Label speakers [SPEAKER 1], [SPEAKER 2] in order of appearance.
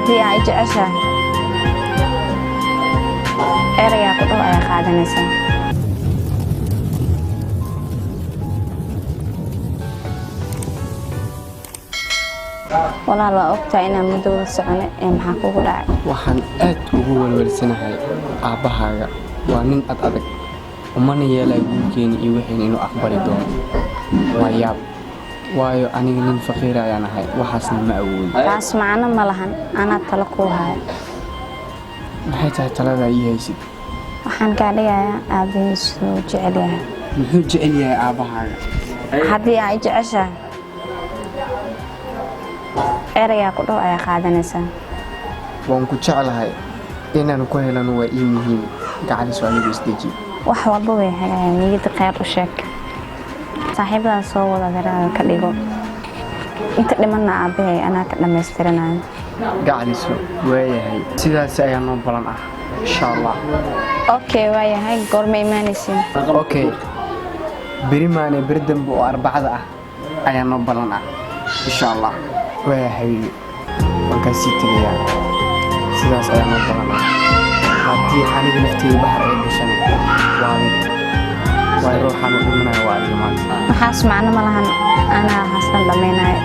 [SPEAKER 1] haddii ay jeceshahay eraygaa ku dhow ayaa qaadanaysaa. walaal waa ogtahay inaan muddo wada socone ee maxaa kugu dhacay?
[SPEAKER 2] waxaan aad ugu walwalsanahay aabbahaaga waa nin ad adag umana yeelay guurkeeni iyo wixiin inuu aqbali doono. waa yaab waayo aniga nin faqiir ayaan ahay waxaasna ma awoodin.
[SPEAKER 1] taas macno ma lahan, anaa talo kuu haya.
[SPEAKER 2] maxay tahay taladaa ii haysid?
[SPEAKER 1] waxaan kaa dhigayaa aabbahiisu jecel yahay.
[SPEAKER 2] muxuu jecel yahay aabbahaaga?
[SPEAKER 1] haddii ay jeceshahay eraygaa ku dhow ayaa qaadanaysaa.
[SPEAKER 2] waan ku jeclahay inaan ku helano waa ii muhiim. gacaliso anigu isdeji.
[SPEAKER 1] wax walba way hagaayaan, niyadda khayr u sheeg. saaxiibadaa soo wada garaaga ka dhigo. inta dhimanna aabbahay anaa ka dhammaystiranayo.
[SPEAKER 2] gacaliso waayahay sidaas ayaa noo balan ah insha allah.
[SPEAKER 1] okay waayahay, goorma imaanaysiin?
[SPEAKER 2] okay beri maane beri dambe oo arbacada ah ayaa noo balan ah insha allah. waa habiibi waan kaa sii tegayaa. sidaas ayaa noo balan ah. haddii aniga nafteeda baxar ay gashana waa ruuxaan u dhimanaya waa adiga maanta.
[SPEAKER 1] waxaas macno ma lahan, anaa haastan dhammaynayo.